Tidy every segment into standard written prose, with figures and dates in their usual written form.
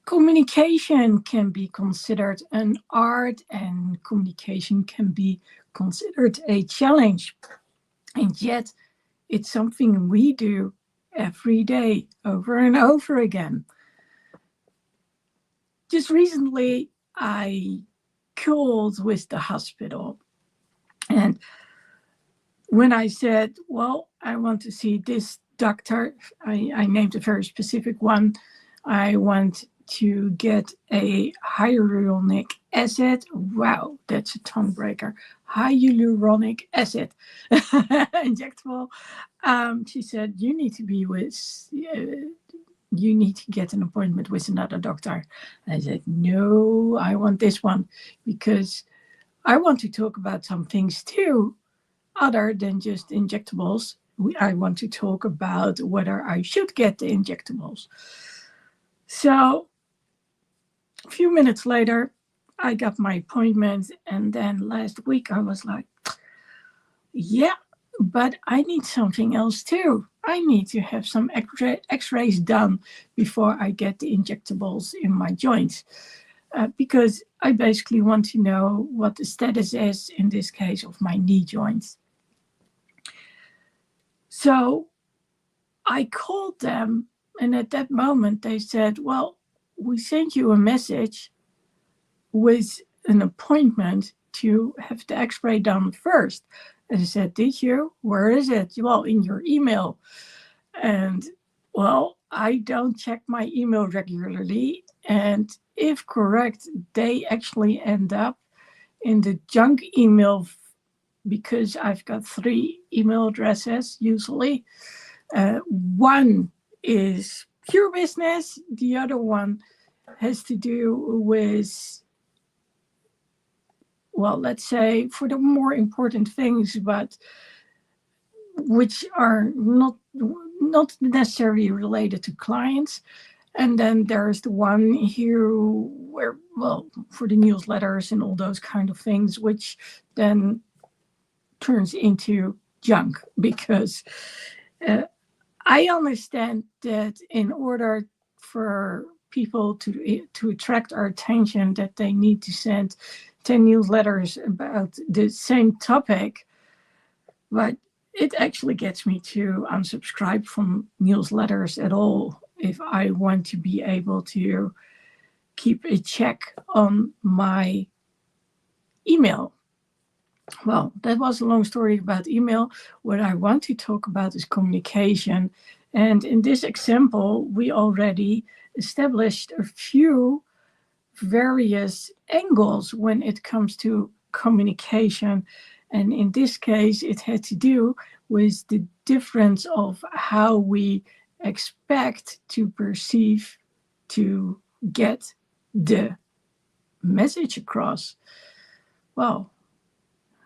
Communication can be considered an art, and communication can be considered a challenge. And yet, it's something we do every day, over and over again. Just recently, I called with the hospital. And when I said, well, I want to see this doctor, I named a very specific one. I want to get a hyaluronic acid. Wow, that's a tongue breaker. Hyaluronic acid injectable. She said, you need to be with, you need to get an appointment with another doctor. I said, no, I want this one because I want to talk about some things too, other than just injectables. I want to talk about whether I should get the injectables. So a few minutes later, I got my appointment. And then last week I was like, yeah, but I need something else too. I need to have some x-rays done before I get the injectables in my joints. Because I basically want to know what the status is, in this case, of my knee joints. So I called them, and at that moment they said, well, we sent you a message with an appointment to have the x-ray done first. And I said, did you? Where is it? Well, in your email. And well, I don't check my email regularly. And if correct, they actually end up in the junk email, because I've got 3 email addresses usually. One is pure business. The other one has to do with, well, let's say for the more important things, but which are not necessarily related to clients. And then there's the one here where, well, for the newsletters and all those kind of things, which then turns into junk, because I understand that in order for people to attract our attention, that they need to send 10 newsletters about the same topic. But it actually gets me to unsubscribe from newsletters at all if I want to be able to keep a check on my email. Well, that was a long story about email. What I want to talk about is communication. And in this example, we already established a few various angles when it comes to communication. And in this case, it had to do with the difference of how we expect to perceive to get the message across. Well,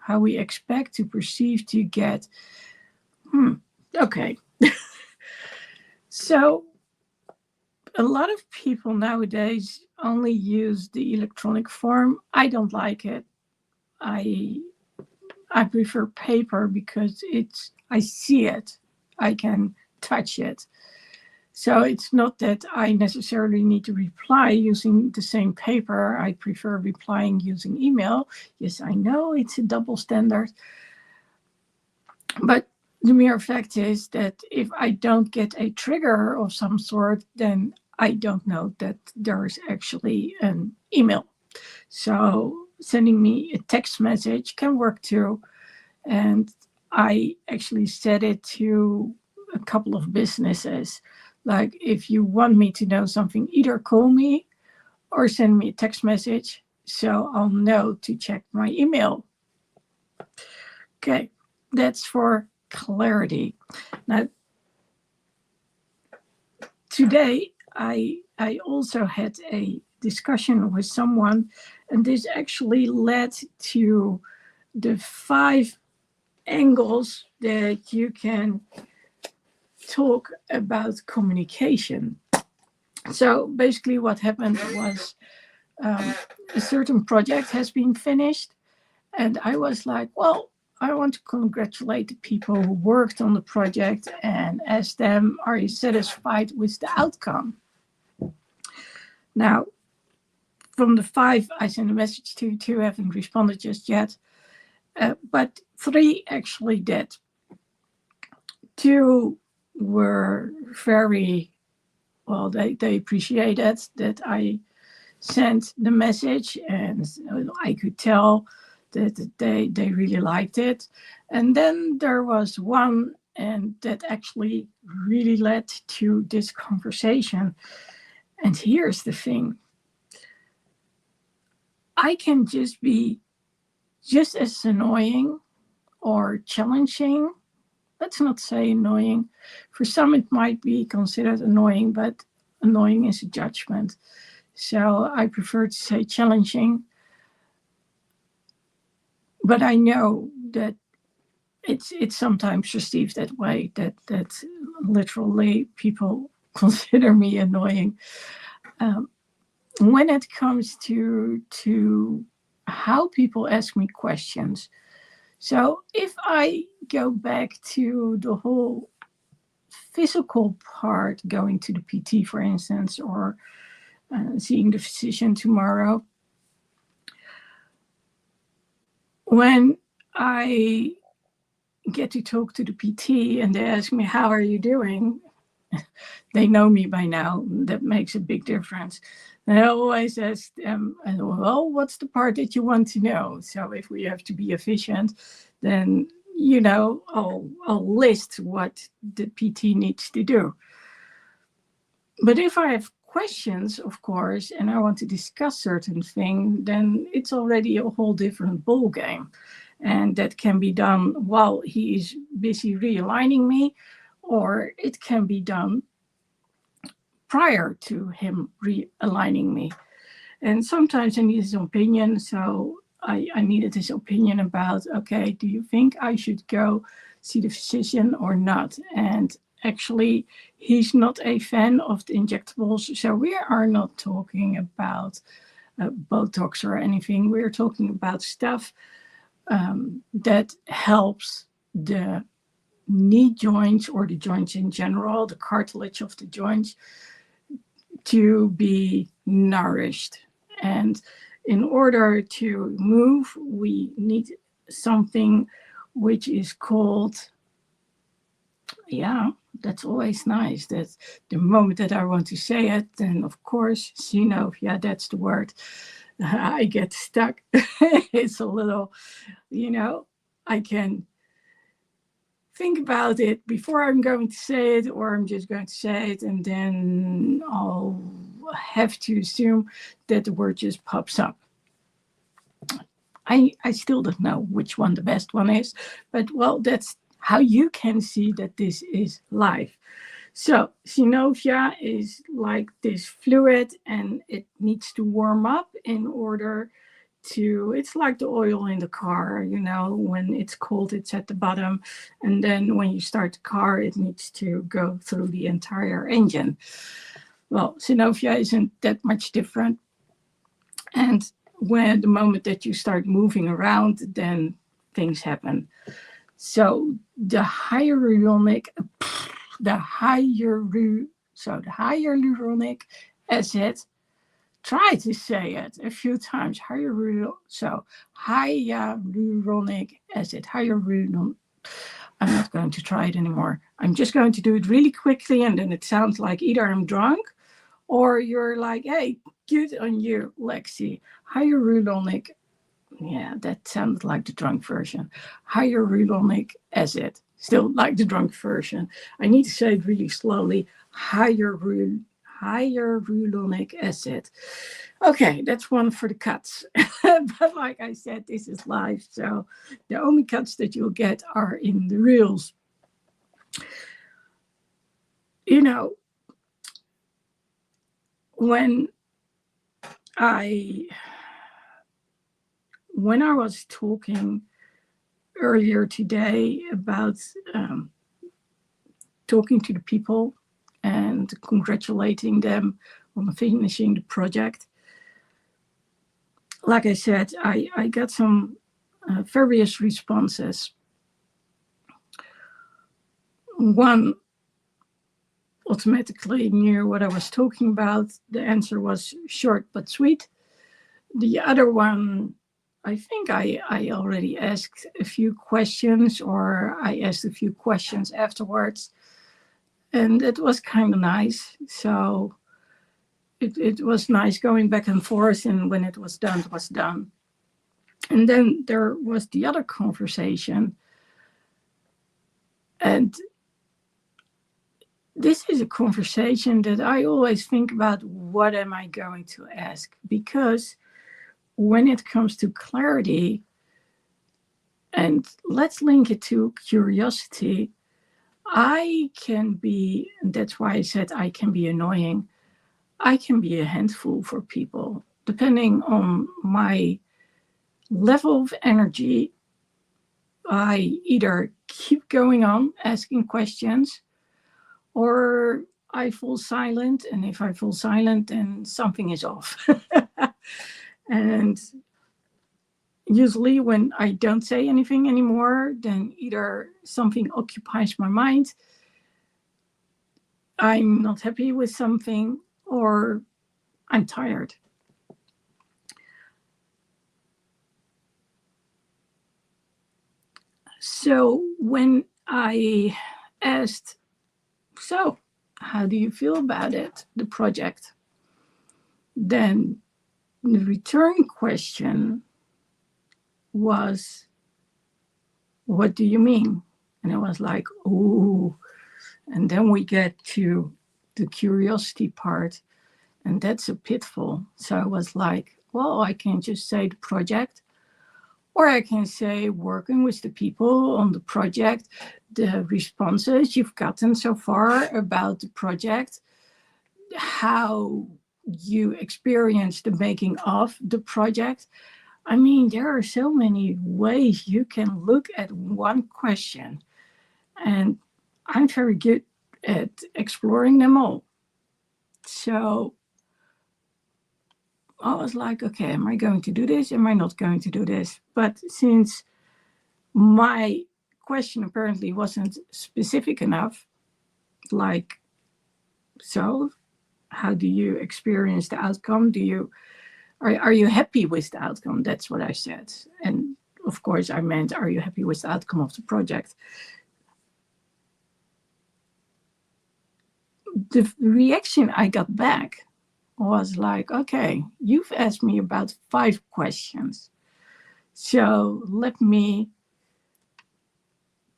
how we expect to perceive to get. Okay. So a lot of people nowadays only use the electronic form. I don't like it. I prefer paper because I see it. I can touch it. So it's not that I necessarily need to reply using the same paper. I prefer replying using email. Yes, I know it's a double standard. But the mere fact is that if I don't get a trigger of some sort, then I don't know that there is actually an email. So sending me a text message can work too. And I actually said it to a couple of businesses. Like, if you want me to know something, either call me or send me a text message so I'll know to check my email. Okay, that's for clarity. Now, today I also had a discussion with someone, and this actually led to the 5 angles that you can talk about communication. So basically what happened was a certain project has been finished, and I was like, well, I want to congratulate the people who worked on the project and ask them, are you satisfied with the outcome? Now, from the 5 I sent a message to, 2 haven't responded just yet, but 3 actually did. 2 were very, well, they appreciated that I sent the message, and I could tell that they really liked it. And then there was 1, and that actually really led to this conversation. And here's the thing. I can just be just as annoying or challenging. Let's not say annoying. For some, it might be considered annoying, but annoying is a judgment. So I prefer to say challenging. But I know that it's sometimes perceived that way, that literally people consider me annoying. When it comes to how people ask me questions. So if I go back to the whole physical part, going to the PT, for instance, or seeing the physician tomorrow, when I get to talk to the PT and they ask me, how are you doing? They know me by now. That makes a big difference. And I always ask them, well, what's the part that you want to know? So if we have to be efficient, then, I'll list what the PT needs to do. But if I have questions, of course, and I want to discuss certain thing, then it's already a whole different ball game. And that can be done while he is busy realigning me, or it can be done prior to him realigning me. And sometimes I need his opinion. So I needed his opinion about, okay, do you think I should go see the physician or not? And actually, he's not a fan of the injectables. So we are not talking about Botox or anything. We're talking about stuff that helps the knee joints, or the joints in general, the cartilage of the joints, to be nourished. And in order to move, we need something which is called, that's always nice. That's the moment that I want to say it, then of course, synovia, that's the word. I get stuck. It's a little, I can think about it before I'm going to say it, or I'm just going to say it, and then I'll have to assume that the word just pops up. I still don't know which one the best one is, but well, that's how you can see that this is live. So synovia is like this fluid, and it needs to warm up in order to, it's like the oil in the car, when it's cold, it's at the bottom. And then when you start the car, it needs to go through the entire engine. Well, synovia isn't that much different. And when the moment that you start moving around, then things happen. So the hyaluronic acid, try to say it a few times. Hyaluronic acid. I'm not going to try it anymore. I'm just going to do it really quickly, and then it sounds like either I'm drunk or you're like, hey, good on you, Lexy. Hyaluronic, that sounded like the drunk version. Hyaluronic acid, still like the drunk version. I need to say it really slowly. Hyaluronic acid. Okay, that's one for the cuts. But like I said, this is live, so the only cuts that you'll get are in the reels. When I was talking earlier today about talking to the people and congratulating them on finishing the project, like I said, I got some various responses. One automatically knew what I was talking about. The answer was short but sweet. The other one, I think I already asked a few questions, or I asked a few questions afterwards. And it was kind of nice. So it was nice going back and forth. And when it was done, it was done. And then there was the other conversation. And this is a conversation that I always think about, what am I going to ask? Because when it comes to clarity, and let's link it to curiosity, I can be, and that's why I said I can be annoying, I can be a handful for people. Depending on my level of energy, I either keep going on asking questions, or I fall silent. And if I fall silent, then something is off. And usually when I don't say anything anymore, then either something occupies my mind, I'm not happy with something, or I'm tired. So when I asked, so how do you feel about it, the project? Then the return question was, what do you mean? And I was like, oh. And then we get to the curiosity part, and that's a pitfall. So I was like, well, I can just say the project, or I can say working with the people on the project, the responses you've gotten so far about the project, how you experience the making of the project. I mean, there are so many ways you can look at one question, and I'm very good at exploring them all. So I was like, okay, am I going to do this? Am I not going to do this? But since my question apparently wasn't specific enough, like, so how do you experience the outcome? Are you happy with the outcome? That's what I said. And of course I meant, are you happy with the outcome of the project? The reaction I got back was like, okay, you've asked me about 5 questions. So let me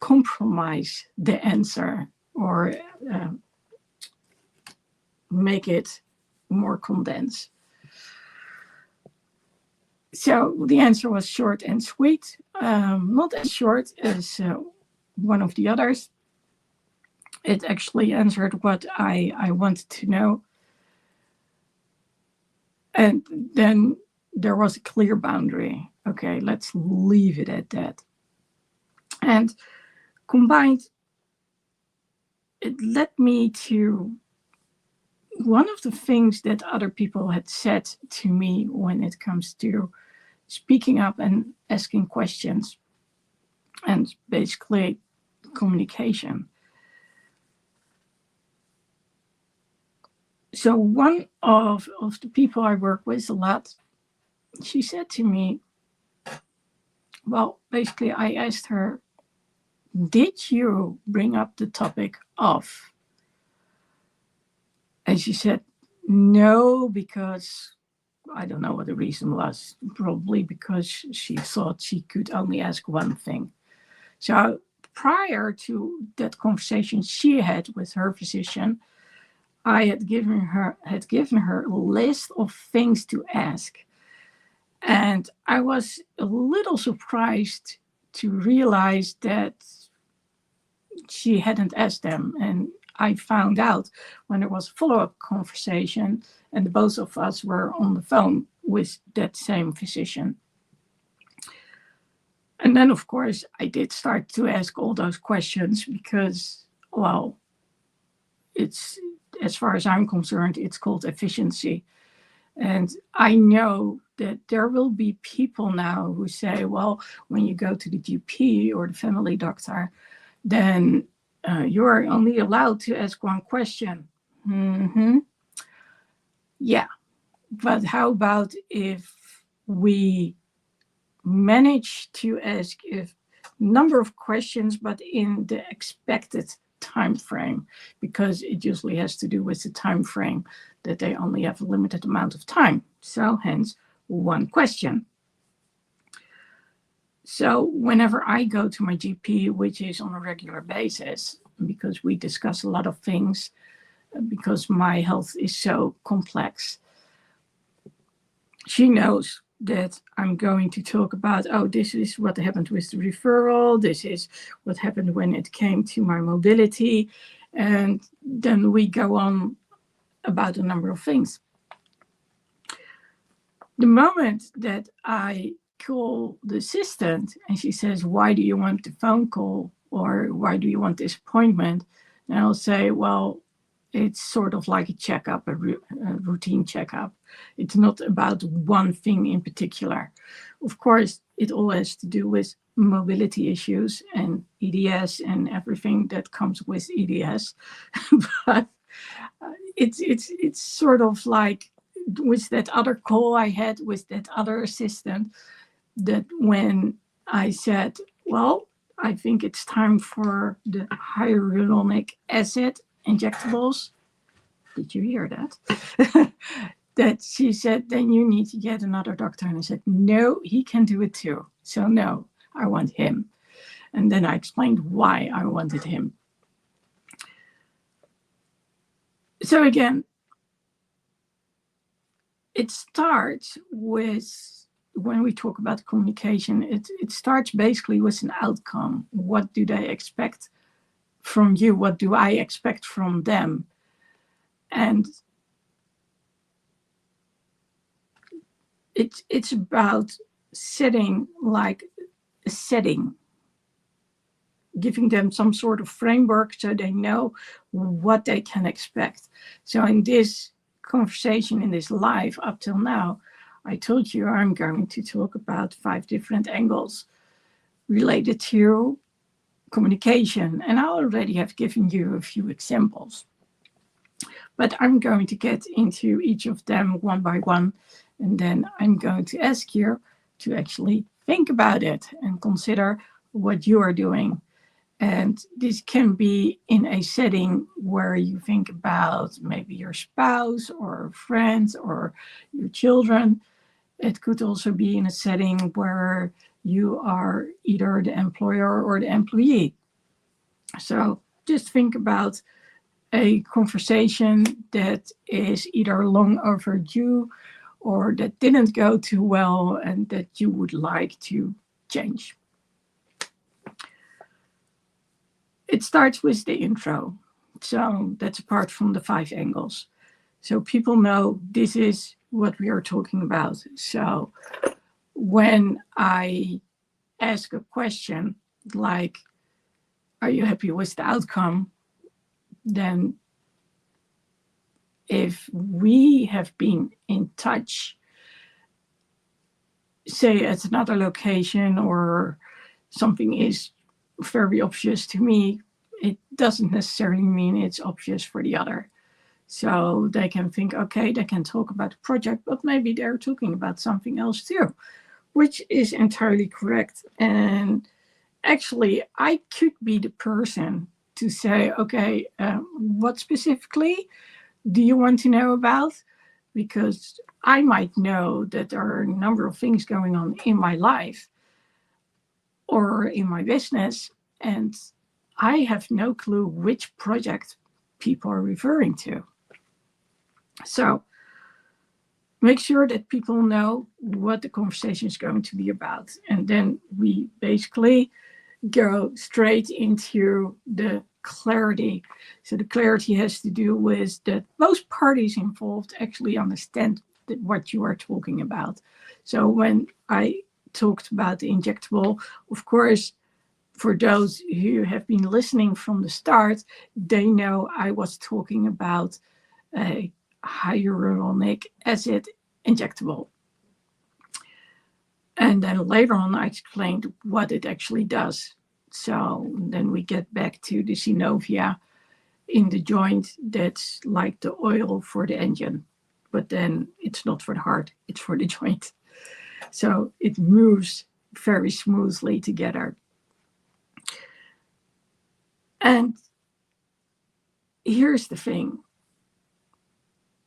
compromise the answer, or make it more condensed. So the answer was short and sweet, not as short as one of the others. It actually answered what I wanted to know. And then there was a clear boundary. Okay, let's leave it at that. And combined, it led me to one of the things that other people had said to me when it comes to speaking up and asking questions, and basically communication. So one of the people I work with a lot, she said to me, well, basically I asked her, did you bring up the topic of? And she said, no, because I don't know what the reason was. Probably because she thought she could only ask one thing. So prior to that conversation she had with her physician, I had given her a list of things to ask. And I was a little surprised to realize that she hadn't asked them. And I found out when there was a follow-up conversation, and both of us were on the phone with that same physician. And then, of course, I did start to ask all those questions because, well, it's, as far as I'm concerned, it's called efficiency. And I know that there will be people now who say, well, when you go to the GP or the family doctor, then You are only allowed to ask one question. Yeah, but how about if we manage to ask a number of questions, but in the expected time frame, because it usually has to do with the time frame that they only have a limited amount of time. So hence one question. So whenever I go to my GP, which is on a regular basis, because we discuss a lot of things, because my health is so complex, she knows that I'm going to talk about, oh, this is what happened with the referral, this is what happened when it came to my mobility, and then we go on about a number of things. The moment that I call the assistant and she says, why do you want the phone call, or why do you want this appointment? And I'll say, well, it's sort of like a checkup, a routine checkup. It's not about one thing in particular. Of course, it all has to do with mobility issues and EDS and everything that comes with EDS. But it's sort of like with that other call I had with that other assistant, that when I said, well, I think it's time for the hyaluronic acid injectables. Did you hear that? That she said, then you need to get another doctor. And I said, no, he can do it too. So no, I want him. And then I explained why I wanted him. So again, it starts with, when we talk about communication, it starts basically with an outcome. What do they expect from you? What do I expect from them? And it's about setting like a setting, giving them some sort of framework so they know what they can expect. So in this conversation, in this live up till now, I told you I'm going to talk about 5 different angles related to communication. And I already have given you a few examples. But I'm going to get into each of them one by one. And then I'm going to ask you to actually think about it and consider what you are doing. And this can be in a setting where you think about maybe your spouse or friends or your children. It could also be in a setting where you are either the employer or the employee. So just think about a conversation that is either long overdue or that didn't go too well and that you would like to change. It starts with the intro. So that's apart from the 5 angles. So people know this is what we are talking about. So when I ask a question like, are you happy with the outcome? Then if we have been in touch, say at another location or something is very obvious to me, it doesn't necessarily mean it's obvious for the other. So they can think, okay, they can talk about the project, but maybe they're talking about something else too, which is entirely correct. And actually, I could be the person to say, okay, what specifically do you want to know about? Because I might know that there are a number of things going on in my life or in my business, and I have no clue which project people are referring to. So make sure that people know what the conversation is going to be about. And then we basically go straight into the clarity. So the clarity has to do with that both parties involved actually understand what you are talking about. So when I talked about the injectable, of course, for those who have been listening from the start, they know I was talking about a hyaluronic acid injectable. And then later on, I explained what it actually does. So then we get back to the synovia in the joint that's like the oil for the engine. But then it's not for the heart, it's for the joint. So it moves very smoothly together. And here's the thing.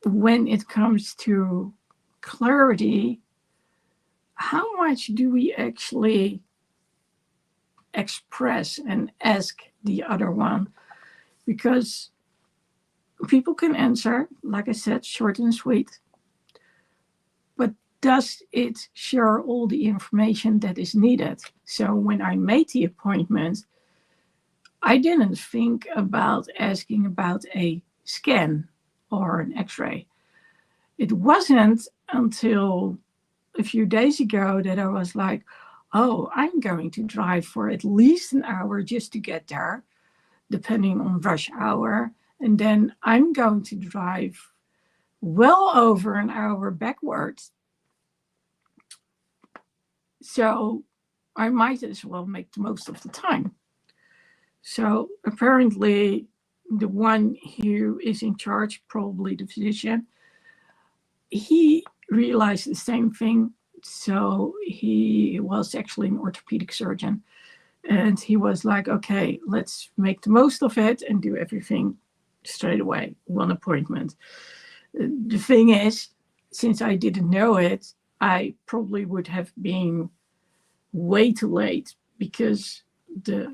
When it comes to clarity, how much do we actually express and ask the other one? Because people can answer, like I said, short and sweet. But does it share all the information that is needed? So when I made the appointment, I didn't think about asking about a scan or an x-ray. It wasn't until a few days ago that I was like, oh, I'm going to drive for at least an hour just to get there, depending on rush hour. And then I'm going to drive well over an hour backwards. So I might as well make the most of the time. So apparently the one who is in charge, probably the physician, he realized the same thing. So he was actually an orthopedic surgeon. And he was like, okay, let's make the most of it and do everything straight away, one appointment. The thing is, since I didn't know it, I probably would have been way too late, because the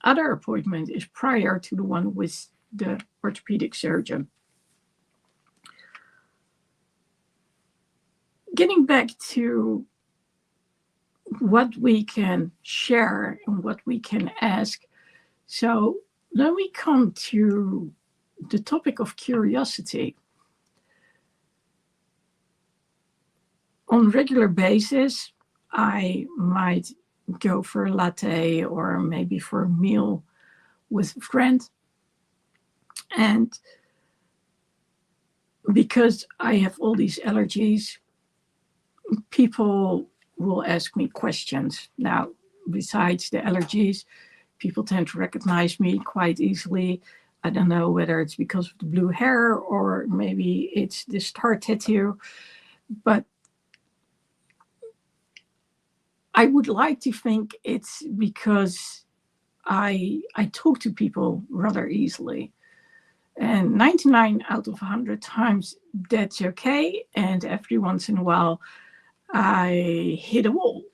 other appointment is prior to the one with the orthopedic surgeon. Getting back to what we can share and what we can ask. So then we come to the topic of curiosity. On a regular basis, I might go for a latte or maybe for a meal with a friend. And because I have all these allergies, people will ask me questions. Now, besides the allergies, people tend to recognize me quite easily. I don't know whether it's because of the blue hair or maybe it's the star tattoo, but I would like to think it's because I talk to people rather easily. And 99 out of 100 times, that's okay. And every once in a while, I hit a wall.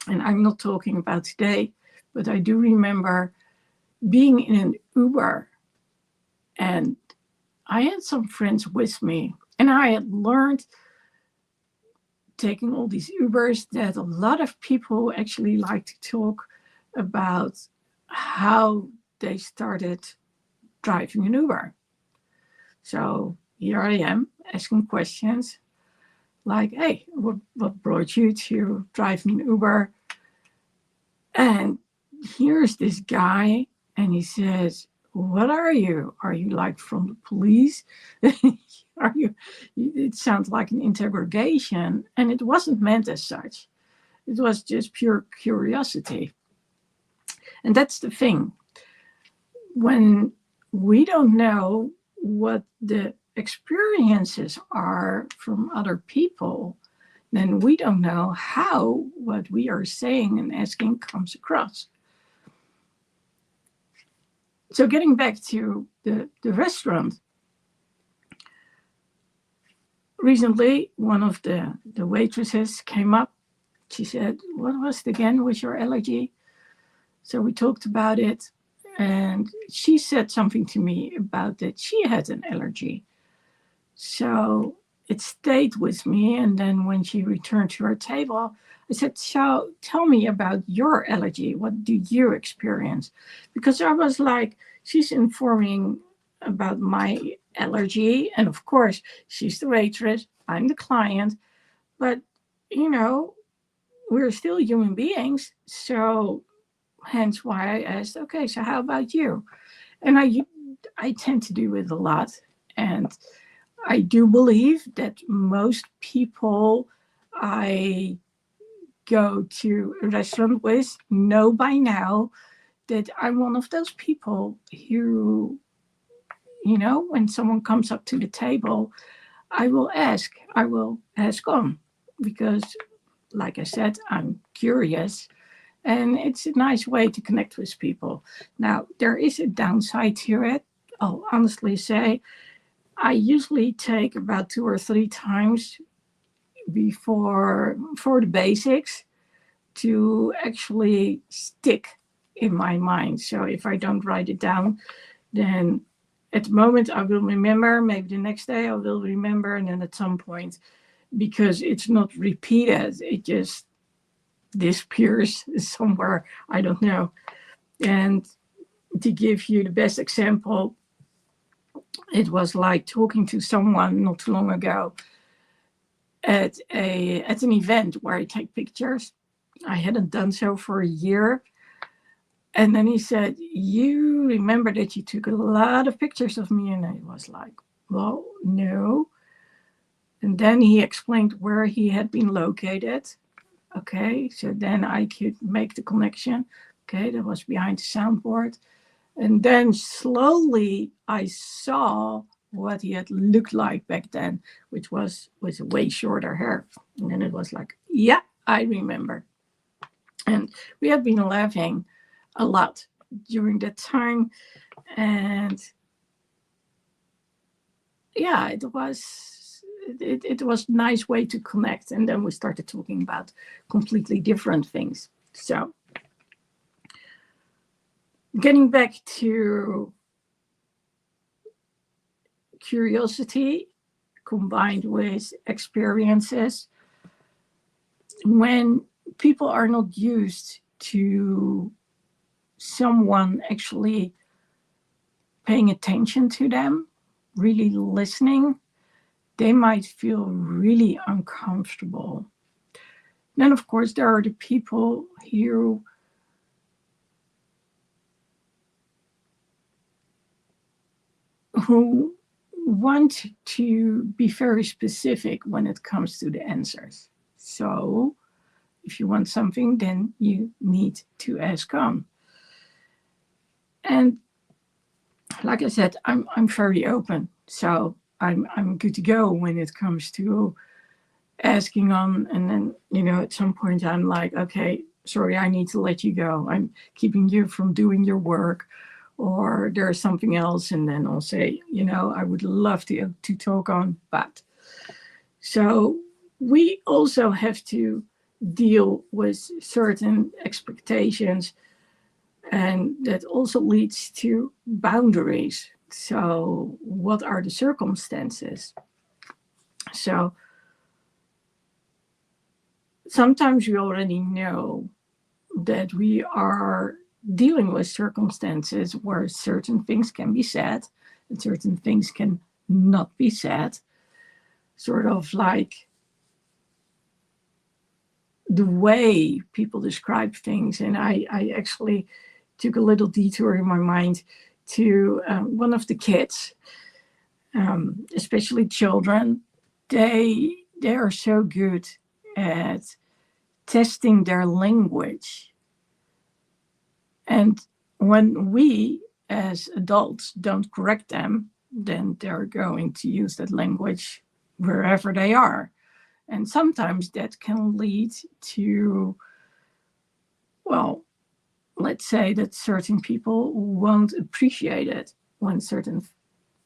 And I'm not talking about today, but I do remember being in an Uber, and I had some friends with me, and I had learned taking all these Ubers that a lot of people actually like to talk about how they started driving an Uber. So here I am asking questions like, hey, what brought you to driving an Uber? And here's this guy, and he says, what are you? Are you like from the police? Are you? It sounds like an interrogation, and it wasn't meant as such. It was just pure curiosity. And that's the thing. When we don't know what the experiences are from other people, then we don't know how what we are saying and asking comes across. So getting back to the restaurant, recently one of the waitresses came up. She said, what was it again with your allergy? So we talked about it, and she said something to me about that she had an allergy. So it stayed with me, and then when she returned to her table, I said, so tell me about your allergy. What do you experience? Because I was like, she's informing about my allergy. And of course, she's the waitress, I'm the client. But, you know, we're still human beings. So hence why I asked, okay, so how about you? And I tend to do it a lot. And I do believe that most people I go to a restaurant with know by now that I'm one of those people who, when someone comes up to the table, I will ask on, because, like I said, I'm curious, and it's a nice way to connect with people. Now, there is a downside to it. I'll honestly say I usually take about 2 or 3 times before for the basics to actually stick in my mind. So if I don't write it down, then at the moment I will remember, maybe the next day I will remember, and then at some point, because it's not repeated, it just disappears somewhere, I don't know. And to give you the best example, it was like talking to someone not too long ago at an event where I take pictures. I hadn't done so for a year. And then he said, "You remember that you took a lot of pictures of me?" And I was like, "Well, no." And then he explained where he had been located. Okay, so then I could make the connection. Okay, that was behind the soundboard. And then slowly I saw what he had looked like back then, which was with way shorter hair. And then it was like, yeah, I remember. And we had been laughing a lot during that time. And yeah, it was a nice way to connect. And then we started talking about completely different things. So getting back to curiosity combined with experiences, when people are not used to someone actually paying attention to them, really listening, they might feel really uncomfortable. Then, of course, there are the people who want to be very specific when it comes to the answers. So if you want something, then you need to ask on. And like I said, I'm very open. So I'm good to go when it comes to asking on. And then, at some point I'm like, okay, sorry, I need to let you go. I'm keeping you from doing your work, or there's something else. And then I'll say, I would love to talk on, but. So we also have to deal with certain expectations, and that also leads to boundaries. So what are the circumstances? So sometimes we already know that we are dealing with circumstances where certain things can be said and certain things can not be said. Sort of like the way people describe things. And I actually took a little detour in my mind to one of the kids, especially children. They are so good at testing their language. And when we as adults don't correct them, then they're going to use that language wherever they are. And sometimes that can lead to, well, let's say that certain people won't appreciate it when certain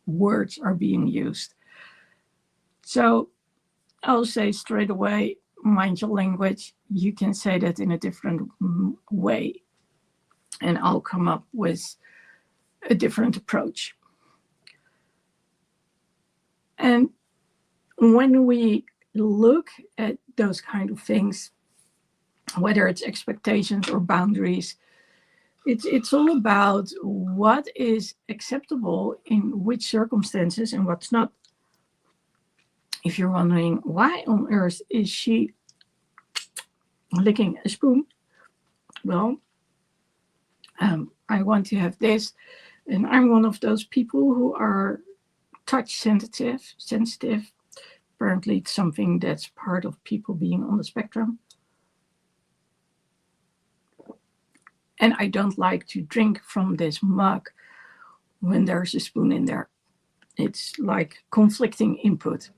words are being used. So I'll say straight away, mind your language. You can say that in a different way, and I'll come up with a different approach. And when we look at those kind of things, whether it's expectations or boundaries, it's all about what is acceptable in which circumstances and what's not. If you're wondering why on earth is she licking a spoon, well, I want to have this, and I'm one of those people who are touch sensitive. Apparently it's something that's part of people being on the spectrum. And I don't like to drink from this mug when there's a spoon in there. It's like conflicting input.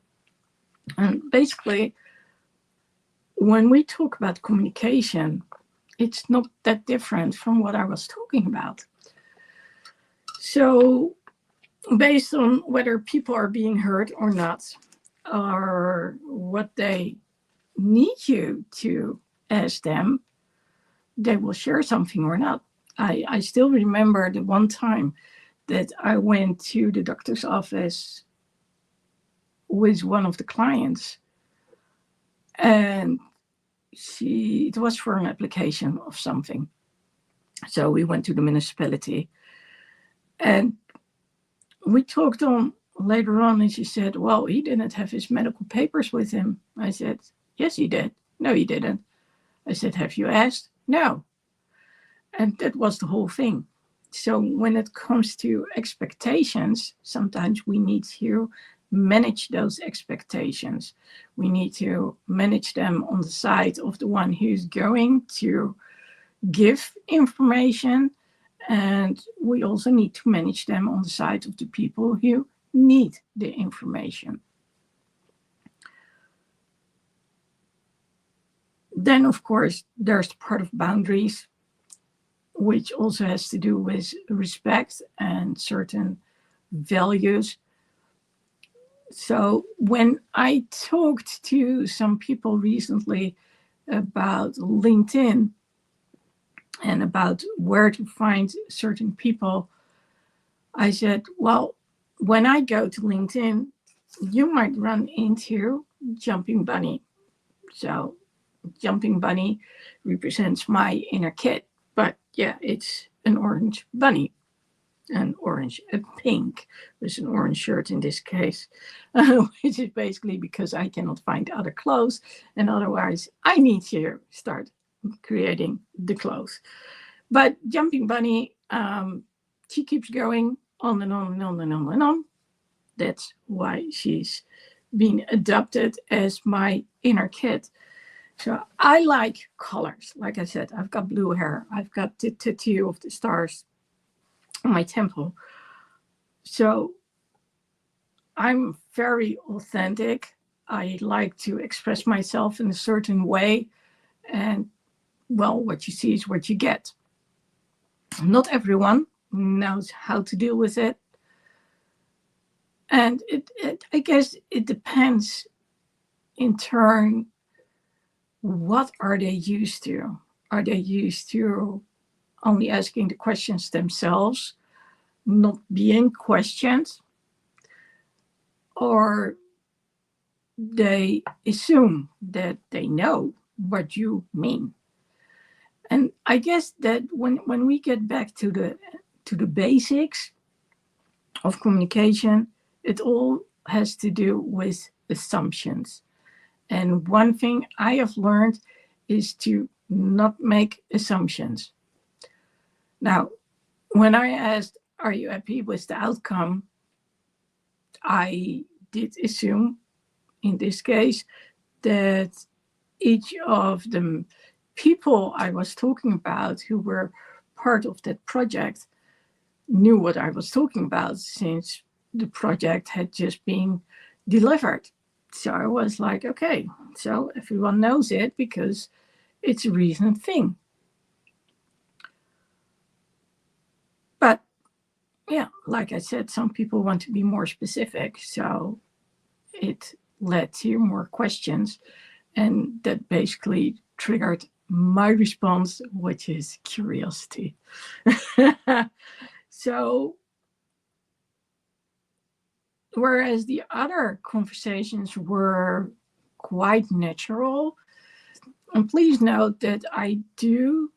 And basically, when we talk about communication, it's not that different from what I was talking about. So, based on whether people are being heard or not, or what they need you to ask them, they will share something or not. I still remember the one time that I went to the doctor's office with one of the clients, and it was for an application of something. So we went to the municipality, and we talked on later on, and she said, well, he didn't have his medical papers with him. I said, yes, he did. No, he didn't. I said, have you asked? No. And that was the whole thing. So when it comes to expectations, sometimes we need to manage those expectations. We need to manage them on the side of the one who's going to give information. And we also need to manage them on the side of the people who need the information. Then, of course, there's the part of boundaries, which also has to do with respect and certain values. So when I talked to some people recently about LinkedIn and about where to find certain people, I said, well, when I go to LinkedIn, you might run into Jumping Bunny. So Jumping Bunny represents my inner kid. But yeah, it's an orange bunny. A pink with an orange shirt in this case, which is basically because I cannot find other clothes, and otherwise I need to start creating the clothes. But Jumping Bunny, she keeps going on and on and on and on and on. That's why she's been adopted as my inner kid. So I like colors. Like I said, I've got blue hair. I've got the tattoo of the stars on my temple. So I'm very authentic. I like to express myself in a certain way. And, well, what you see is what you get. Not everyone knows how to deal with it. And I guess it depends in turn, what are they used to? Are they used to only asking the questions themselves, not being questioned? Or they assume that they know what you mean? And I guess that when we get back to the basics of communication, it all has to do with assumptions. And one thing I have learned is to not make assumptions. Now, when I asked, are you happy with the outcome? I did assume, in this case, that each of the people I was talking about who were part of that project knew what I was talking about, since the project had just been delivered. So I was like, okay, so everyone knows it because it's a recent thing. But yeah, like I said, some people want to be more specific. So it led to more questions. And that basically triggered my response, which is curiosity. So, whereas the other conversations were quite natural, and please note that I do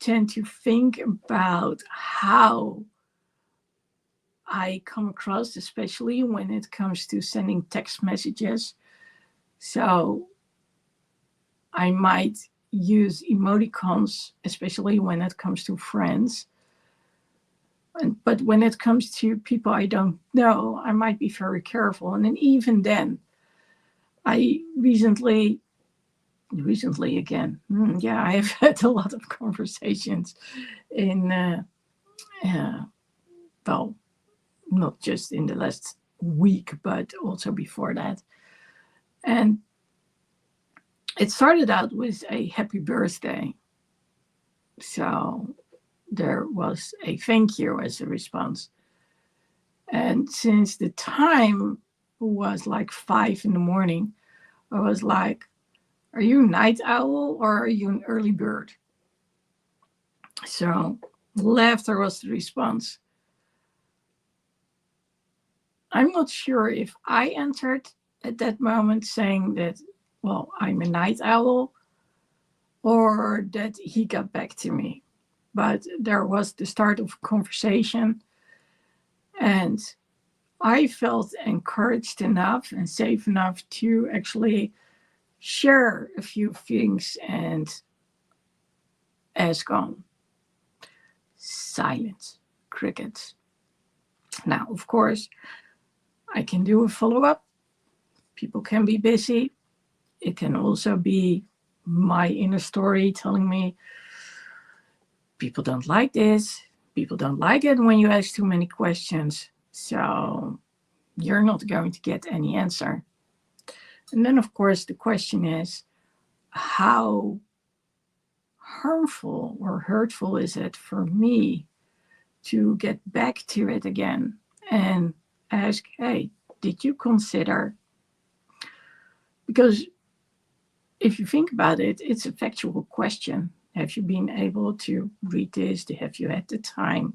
tend to think about how I come across, especially when it comes to sending text messages. So I might use emoticons, especially when it comes to friends. But when it comes to people I don't know, I might be very careful. And then even then, I recently recently again. Yeah, I've had a lot of conversations in, well, not just in the last week, but also before that. And it started out with a happy birthday. So there was a thank you as a response. And since the time was like 5 in the morning, I was like, are you a night owl or are you an early bird? So laughter was the response. I'm not sure if I answered at that moment saying that, well, I'm a night owl, or that he got back to me. But there was the start of a conversation, and I felt encouraged enough and safe enough to actually share a few things and ask on. Silence, crickets. Now, of course, I can do a follow-up. People can be busy. It can also be my inner story telling me people don't like this. People don't like it when you ask too many questions. So you're not going to get any answer. And then, of course, the question is, how harmful or hurtful is it for me to get back to it again and ask, hey, did you consider? Because if you think about it, it's a factual question. Have you been able to read this? Have you had the time?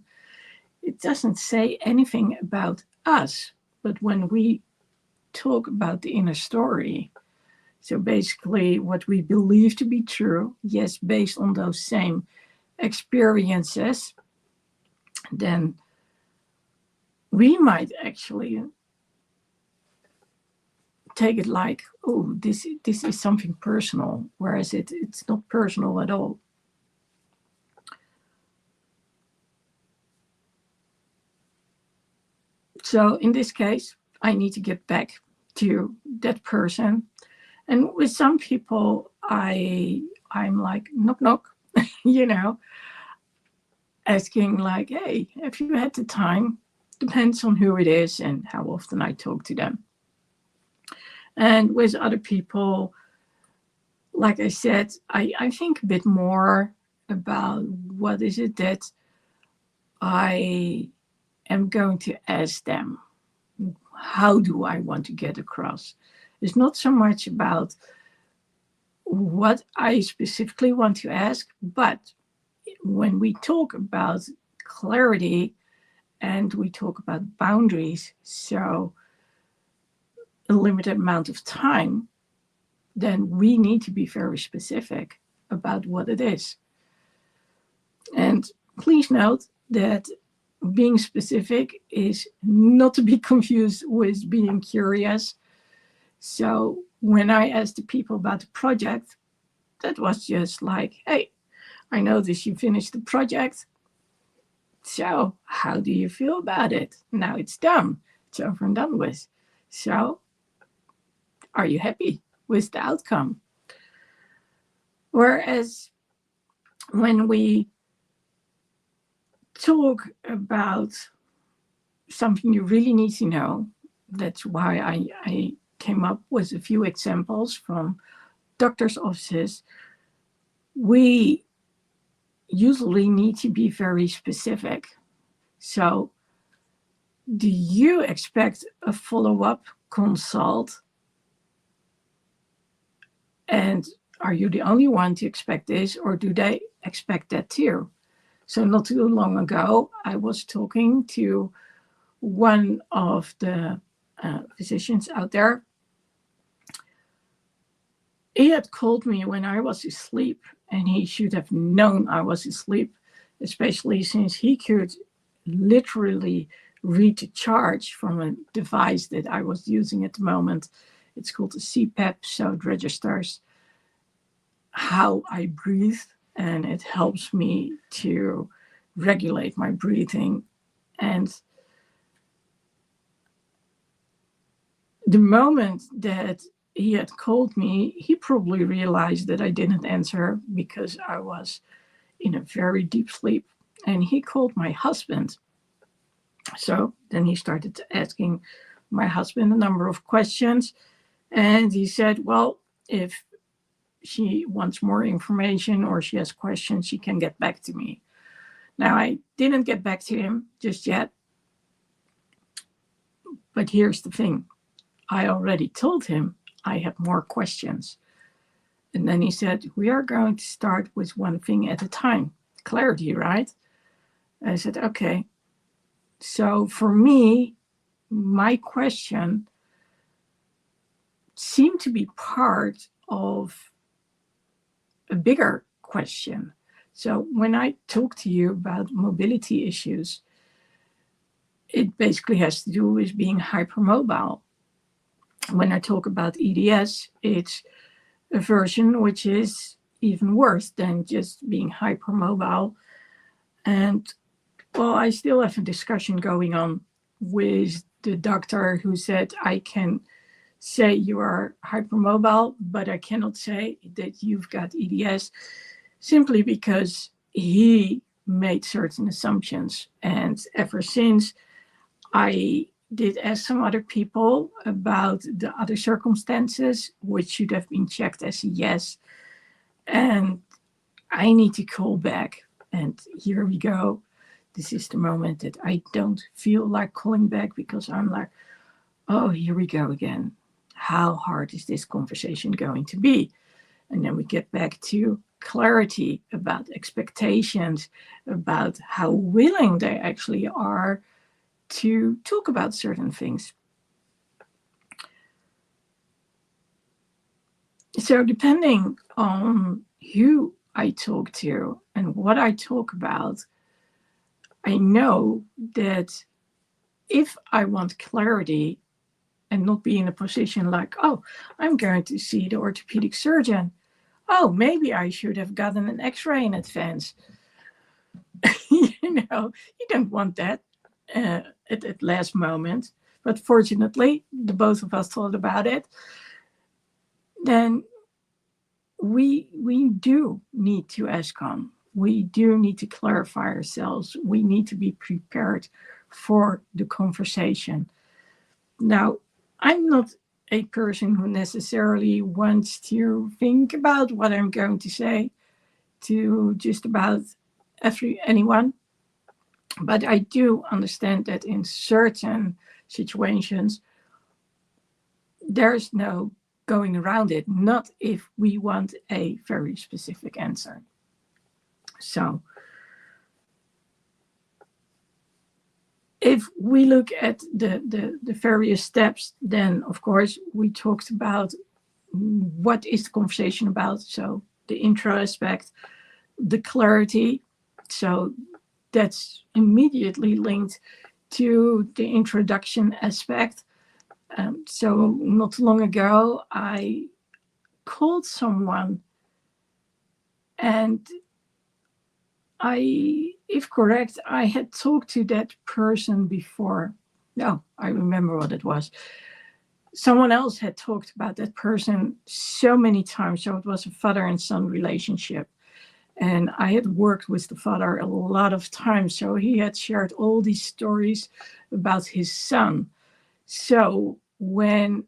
It doesn't say anything about us, but when we talk about the inner story, so basically what we believe to be true, yes, based on those same experiences, then we might actually take it like, oh, this is something personal, whereas it's not personal at all. So in this case, I need to get back to that person. And with some people, I'm like, knock, knock, you know, asking like, hey, have you had the time? Depends on who it is and how often I talk to them. And with other people, like I said, I think a bit more about what is it that I am going to ask them. How do I want to get across? It's not so much about what I specifically want to ask, but when we talk about clarity and we talk about boundaries, so a limited amount of time, then we need to be very specific about what it is. And please note that being specific is not to be confused with being curious. So when I asked the people about the project, that was just like, hey, I noticed you finished the project. So how do you feel about it? Now it's done. It's over and done with. So are you happy with the outcome? Whereas when we talk about something you really need to know, that's why I came up with a few examples from doctors' offices. We usually need to be very specific. So, do you expect a follow-up consult? And are you the only one to expect this, or do they expect that too? So not too long ago, I was talking to one of the physicians out there. He had called me when I was asleep, and he should have known I was asleep, especially since he could literally read the charge from a device that I was using at the moment. It's called a CPAP, so it registers how I breathe, and it helps me to regulate my breathing. And the moment that he had called me, he probably realized that I didn't answer because I was in a very deep sleep. And he called my husband. So then he started asking my husband a number of questions. And he said, well, if she wants more information or she has questions, she can get back to me. Now, I didn't get back to him just yet. But here's the thing. I already told him I have more questions. And then he said, we are going to start with one thing at a time. Clarity, right? I said, okay. So for me, my question seemed to be part of a bigger question. So when I talk to you about mobility issues, it basically has to do with being hypermobile. When I talk about EDS, it's a version which is even worse than just being hypermobile. And well, I still have a discussion going on with the doctor who said I can say you are hypermobile, but I cannot say that you've got EDS, simply because he made certain assumptions. And ever since, I did ask some other people about the other circumstances, which should have been checked as a yes. And I need to call back. And here we go. This is the moment that I don't feel like calling back, because I'm like, oh, here we go again. How hard is this conversation going to be? And then we get back to clarity about expectations, about how willing they actually are to talk about certain things. So depending on who I talk to and what I talk about, I know that if I want clarity and not be in a position like, oh, I'm going to see the orthopedic surgeon. Oh, maybe I should have gotten an x-ray in advance. You don't want that at last moment. But fortunately, the both of us thought about it. Then we do need to ESCOM. We do need to clarify ourselves. We need to be prepared for the conversation. Now, I'm not a person who necessarily wants to think about what I'm going to say to just about anyone. But I do understand that in certain situations, there's no going around it, not if we want a very specific answer. So if we look at the various steps, then of course we talked about what is the conversation about. So the intro aspect, the clarity. So that's immediately linked to the introduction aspect. So not long ago, I called someone, and if correct, I had talked to that person before. No, I remember what it was. Someone else had talked about that person so many times. So it was a father and son relationship. And I had worked with the father a lot of times. So he had shared all these stories about his son. So when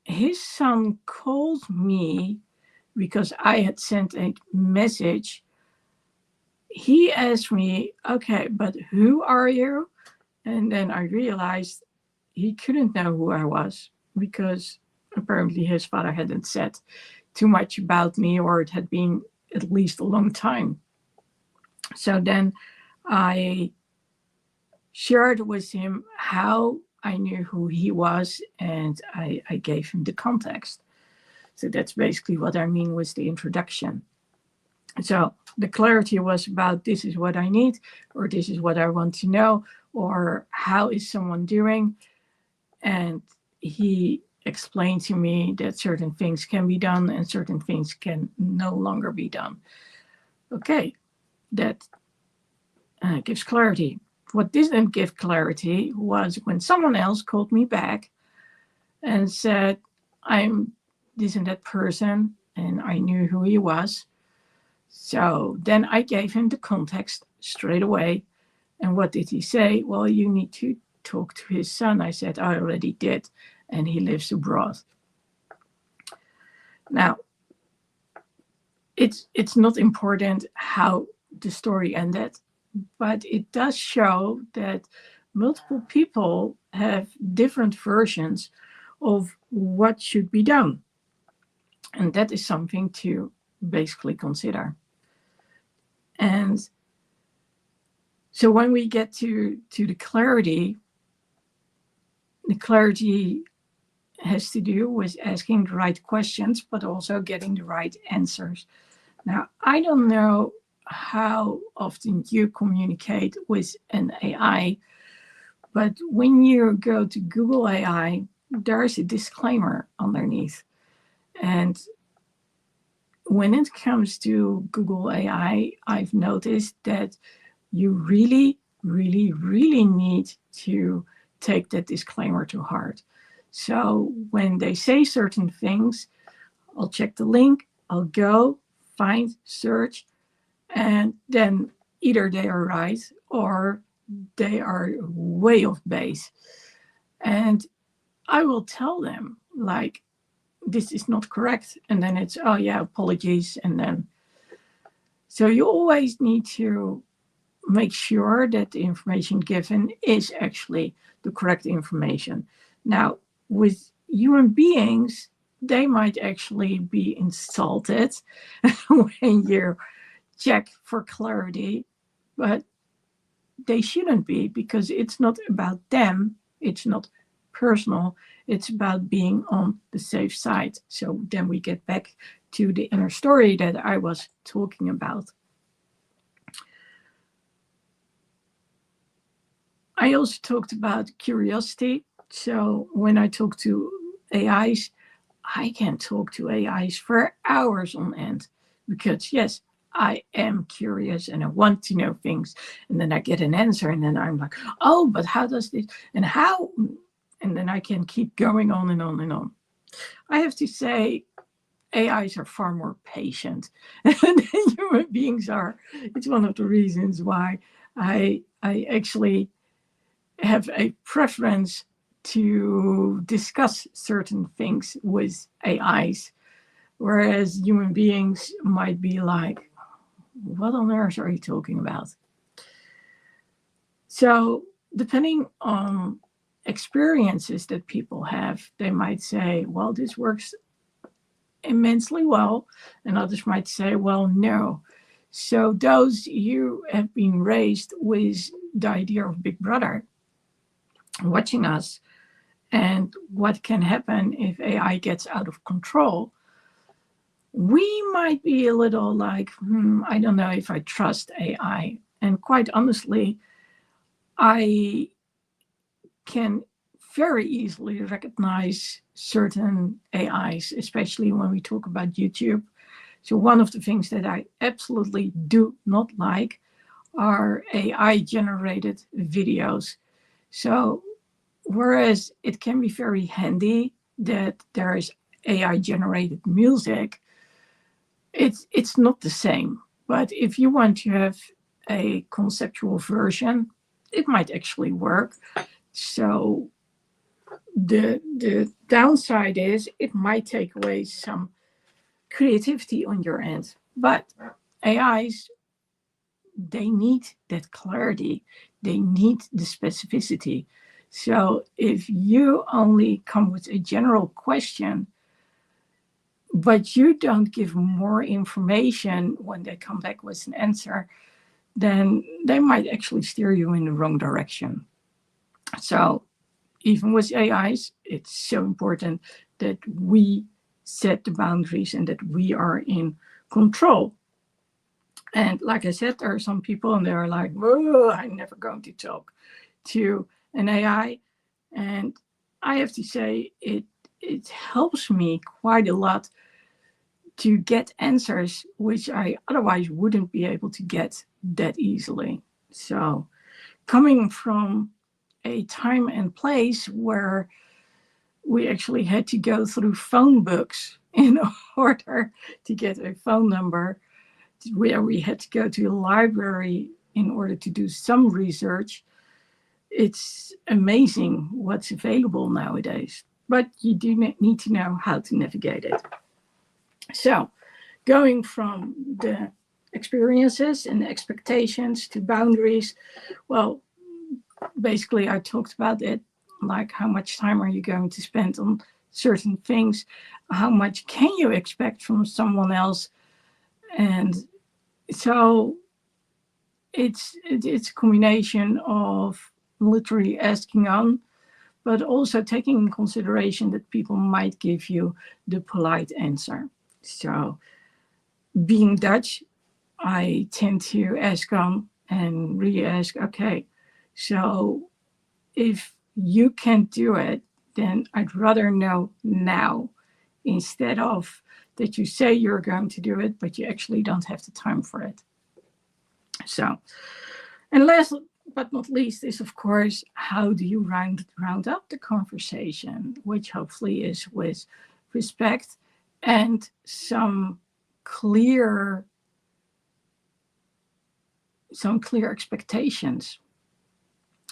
his son called me, because I had sent a message, he asked me, okay, but who are you? And then I realized he couldn't know who I was, because apparently his father hadn't said too much about me, or it had been at least a long time. So then I shared with him how I knew who he was, and I gave him the context. So that's basically what I mean with the introduction. So the clarity was about, this is what I need, or this is what I want to know, or how is someone doing? And he explained to me that certain things can be done and certain things can no longer be done. Okay, that gives clarity. What didn't give clarity was when someone else called me back and said, I'm this and that person, and I knew who he was. So then I gave him the context straight away. And what did he say? Well, you need to talk to his son. I said, I already did, and he lives abroad. Now, it's not important how the story ended, but it does show that multiple people have different versions of what should be done. And that is something to basically consider. And so when we get to the clarity has to do with asking the right questions, but also getting the right answers. Now, I don't know how often you communicate with an AI, but when you go to Google AI, there's a disclaimer underneath. And when it comes to Google AI, I've noticed that you really, really, really need to take that disclaimer to heart. So when they say certain things, I'll check the link, I'll go, find, search, and then either they are right or they are way off base. And I will tell them, like, this is not correct. And then it's, oh yeah, apologies. And then, so you always need to make sure that the information given is actually the correct information. Now, with human beings, they might actually be insulted when you check for clarity, but they shouldn't be, because it's not about them. It's not personal. It's about being on the safe side. So then we get back to the inner story that I was talking about. I also talked about curiosity. So when I talk to AIs, I can talk to AIs for hours on end, because yes, I am curious and I want to know things. And then I get an answer and then I'm like, oh, but how does this, and how? And then I can keep going on and on and on. I have to say, AIs are far more patient than human beings are. It's one of the reasons why I actually have a preference to discuss certain things with AIs, whereas human beings might be like, what on earth are you talking about? So depending on experiences that people have, they might say, well, this works immensely well, and others might say, well, no. So those who have been raised with the idea of Big Brother watching us and what can happen if AI gets out of control, we might be a little like, I don't know if I trust AI. And quite honestly, I can very easily recognize certain AIs, especially when we talk about YouTube. So one of the things that I absolutely do not like are AI generated videos. So whereas it can be very handy that there is AI generated music, it's not the same. But if you want to have a conceptual version, it might actually work. So the downside is it might take away some creativity on your end. But AIs, they need that clarity. They need the specificity. So if you only come with a general question, but you don't give more information when they come back with an answer, then they might actually steer you in the wrong direction. So even with AIs, it's so important that we set the boundaries and that we are in control. And like I said, there are some people and they're like, oh, I'm never going to talk to an AI. And I have to say, it helps me quite a lot to get answers which I otherwise wouldn't be able to get that easily. So coming from a time and place where we actually had to go through phone books in order to get a phone number, where we had to go to a library in order to do some research. It's amazing what's available nowadays, but you do need to know how to navigate it. So, going from the experiences and expectations to boundaries, well, basically I talked about it, like how much time are you going to spend on certain things, how much can you expect from someone else, and so it's a combination of literally asking on, but also taking in consideration that people might give you the polite answer. So being Dutch, I tend to ask on and really ask, okay, so if you can't do it, then I'd rather know now, instead of that you say you're going to do it, but you actually don't have the time for it. So, and last but not least is, of course, how do you round up the conversation, which hopefully is with respect and some clear expectations.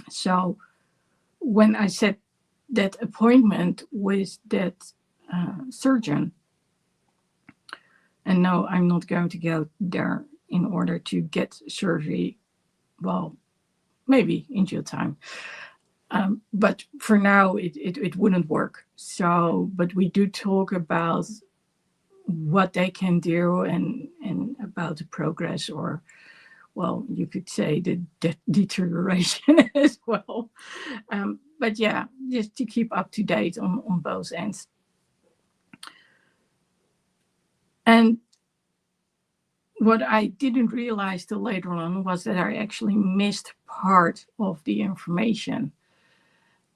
So when I set that appointment with that surgeon, and no, I'm not going to go there in order to get surgery. Well, maybe in due time. But for now, it wouldn't work. So, but we do talk about what they can do and about the progress, or, well, you could say the deterioration as well. But yeah, just to keep up to date on both ends. And what I didn't realize till later on was that I actually missed part of the information.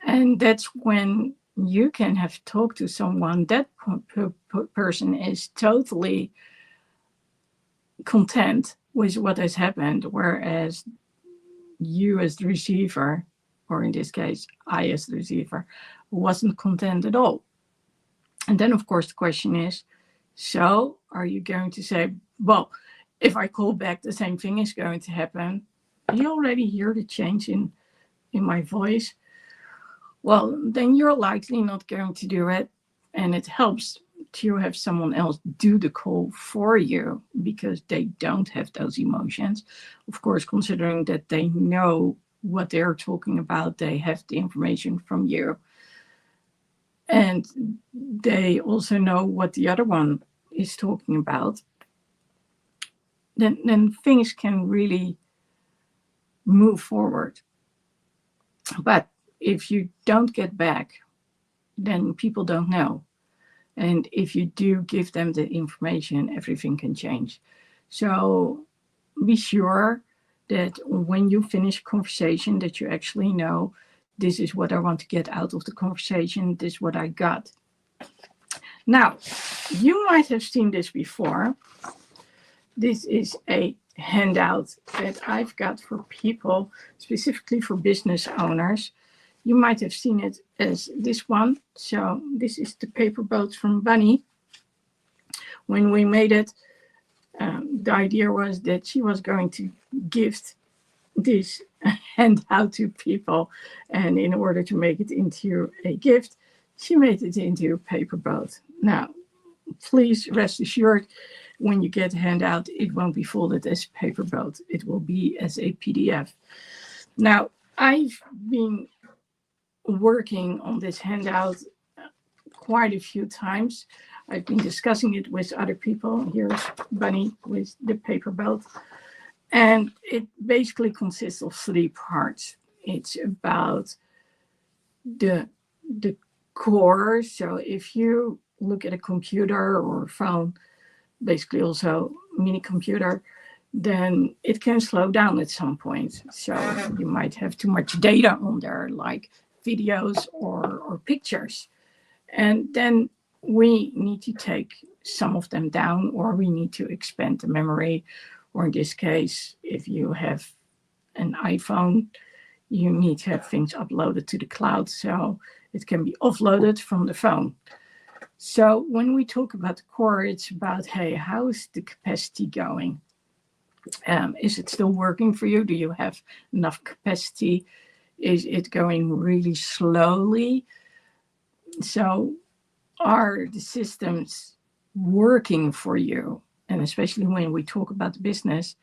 And that's when you can have talked to someone, that person is totally content with what has happened, whereas you as the receiver, or in this case, I as the receiver, wasn't content at all. And then, of course, the question is, so are you going to say, well, if I call back, the same thing is going to happen? You already hear the change in my voice. Well, then you're likely not going to do it. And it helps to have someone else do the call for you, because they don't have those emotions. Of course, considering that they know what they're talking about, they have the information from you. And they also know what the other one is talking about. Then things can really move forward. But if you don't get back, then people don't know. And if you do give them the information, everything can change. So be sure that when you finish a conversation, that you actually know, this is what I want to get out of the conversation, this is what I got. Now, you might have seen this before. This is a handout that I've got for people, specifically for business owners. You might have seen it as this one. So this is the paper boat from Bunny. When we made it, the idea was that she was going to gift this handout to people. And in order to make it into a gift, she made it into a paper boat. Now, please rest assured, when you get a handout, it won't be folded as a paper boat. It will be as a PDF. Now, I've been working on this handout quite a few times. I've been discussing it with other people. Here's Bunny with the paper boat. And it basically consists of 3 parts. It's about the core. So if you look at a computer or a phone, basically also mini computer, then it can slow down at some point. So you might have too much data on there, like videos or pictures. And then we need to take some of them down, or we need to expand the memory. Or in this case, if you have an iPhone, you need to have things uploaded to the cloud. So It can be offloaded from the phone. So when we talk about the core, it's about, hey, how is the capacity going? Is it still working for you? Do you have enough capacity? Is it going really slowly? So are the systems working for you? And especially when we talk about the business,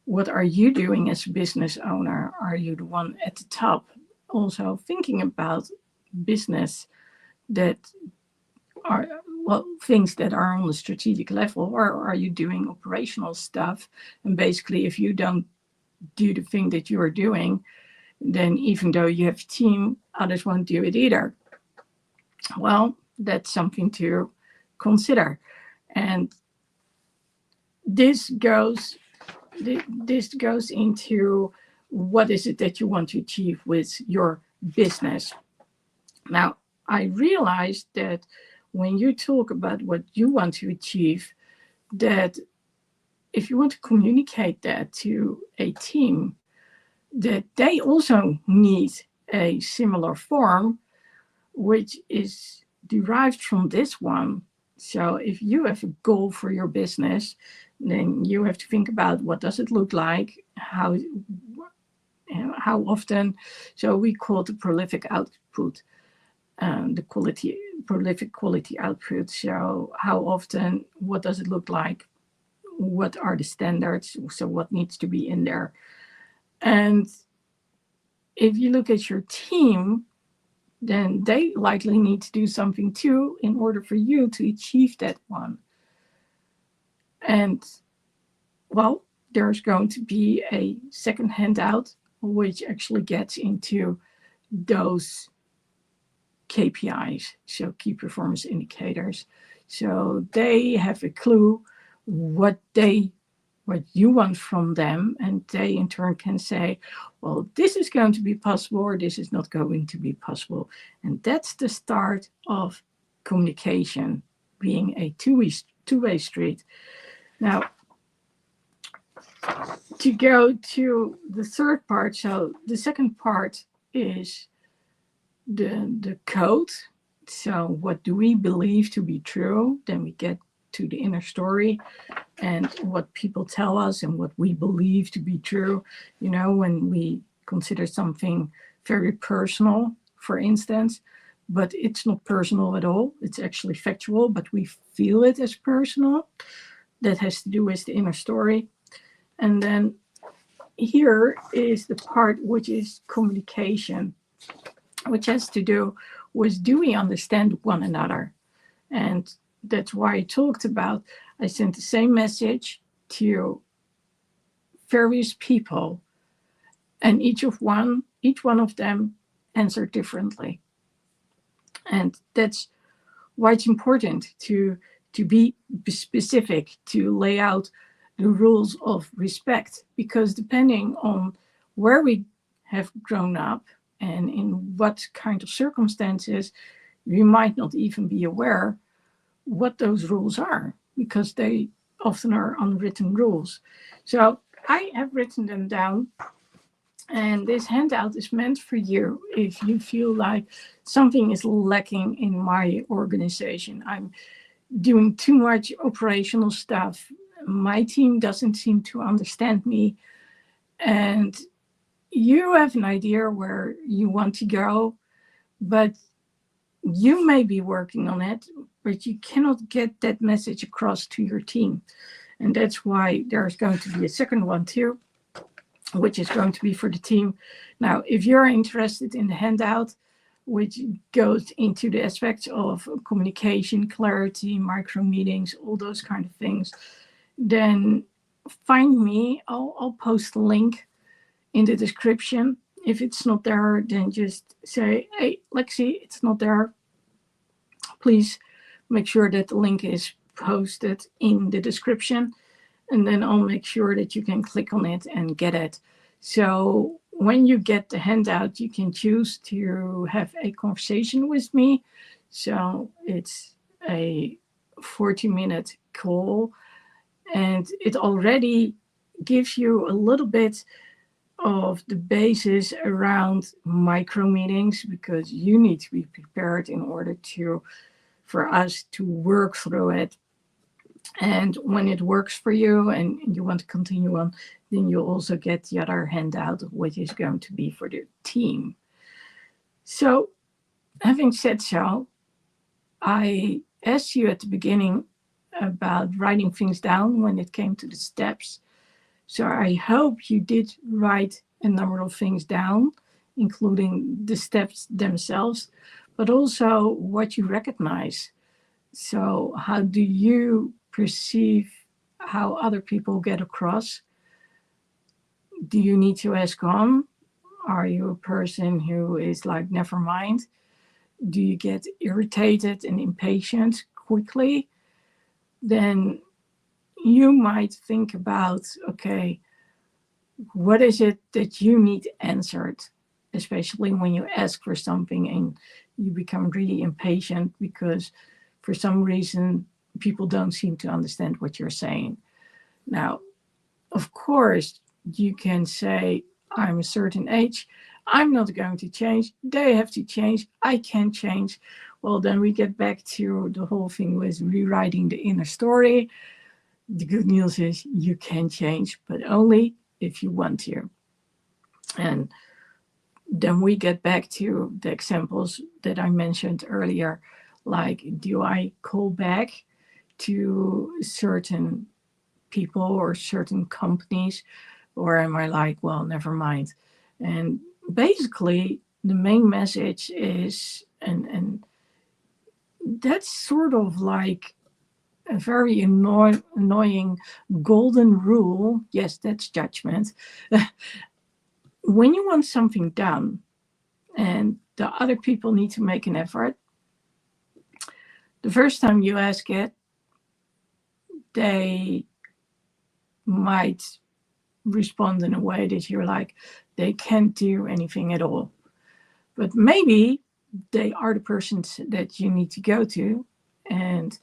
what are you doing as a business owner? Are you the one at the top also thinking about business that are, well, things that are on the strategic level, or are you doing operational stuff? And basically, if you don't do the thing that you are doing, then even though you have a team, others won't do it either. Well, that's something to consider. And this goes into what is it that you want to achieve with your business. Now, I realized that when you talk about what you want to achieve, that if you want to communicate that to a team, that they also need a similar form, which is derived from this one. So if you have a goal for your business, then you have to think about what does it look like, how often. So we call it the prolific output, the prolific quality output. So how often, what does it look like, what are the standards, so what needs to be in there. And if you look at your team, then they likely need to do something too in order for you to achieve that one. And well, there's going to be a second handout which actually gets into those KPIs, so key performance indicators. So they have a clue what you want from them, and they in turn can say, well, this is going to be possible or this is not going to be possible. And that's the start of communication being a two-way street. Now, to go to the third part, so the second part is the code. So what do we believe to be true? Then we get to the inner story and what people tell us and what we believe to be true. You know, when we consider something very personal, for instance, but it's not personal at all. It's actually factual, but we feel it as personal. That has to do with the inner story. And then here is the part which is communication, which has to do with, do we understand one another? And that's why I talked about, I sent the same message to various people, and each one of them answered differently. And that's why it's important to be specific, to lay out the rules of respect, because depending on where we have grown up and in what kind of circumstances, we might not even be aware what those rules are, because they often are unwritten rules. So I have written them down, and this handout is meant for you if you feel like something is lacking in my organization. I'm doing too much operational stuff. My team doesn't seem to understand me. And you have an idea where you want to go, but you may be working on it, but you cannot get that message across to your team. And that's why there's going to be a second one too, which is going to be for the team. Now, if you're interested in the handout, which goes into the aspects of communication, clarity, micro meetings, all those kind of things, then find me. I'll post a link in the description. If it's not there, then just say, hey, Lexy, it's not there. Please make sure that the link is posted in the description, and then I'll make sure that you can click on it and get it. So when you get the handout, you can choose to have a conversation with me. So it's a 40-minute call, and it already gives you a little bit of the basis around micro meetings, because you need to be prepared in order for us to work through it. And when it works for you and you want to continue on, then you'll also get the other handout, which is going to be for the team. So, having said so, I asked you at the beginning about writing things down when it came to the steps. So I hope you did write a number of things down, including the steps themselves, but also what you recognize. So, how do you perceive how other people get across? Do you need to ask on? Are you a person who is like, never mind? Do you get irritated and impatient quickly? Then you might think about, okay, what is it that you need answered? Especially when you ask for something and you become really impatient because for some reason people don't seem to understand what you're saying. Now, of course, you can say, I'm a certain age, I'm not going to change, they have to change, I can change. Well, then we get back to the whole thing with rewriting the inner story. The good news is you can change, but only if you want to. And then we get back to the examples that I mentioned earlier, like, do I call back to certain people or certain companies, or am I like, well, never mind? And basically, the main message is, and that's sort of like a very annoying golden rule. Yes, that's judgment. When you want something done and the other people need to make an effort, the first time you ask it, they might respond in a way that you're like, they can't do anything at all. But maybe they are the persons that you need to go to, and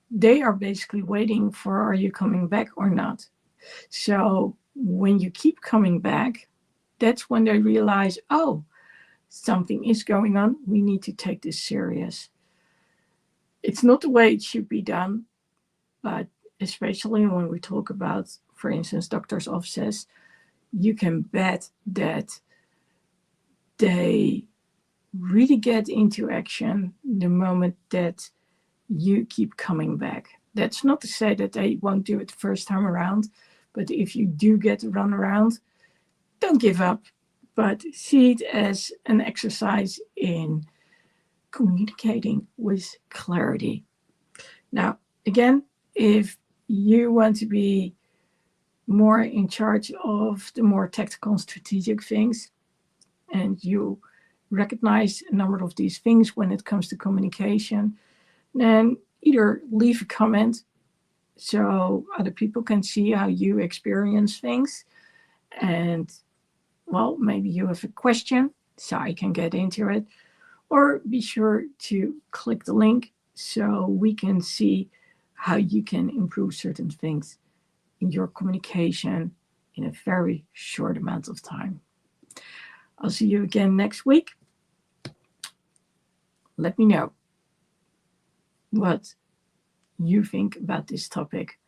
they are basically waiting for, are you coming back or not? So when you keep coming back, that's when they realize, oh, something is going on. We need to take this serious. It's not the way it should be done, but especially when we talk about, for instance, doctors' offices, you can bet that they really get into action the moment that you keep coming back. That's not to say that they won't do it the first time around, but if you do get a run around, don't give up, but see it as an exercise in communicating with clarity. Now, again, if you want to be more in charge of the more tactical and strategic things, and you recognize a number of these things when it comes to communication, then either leave a comment so other people can see how you experience things. And, well, maybe you have a question so I can get into it. Or be sure to click the link so we can see how you can improve certain things in your communication in a very short amount of time. I'll see you again next week. Let me know what you think about this topic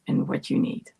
and what you need.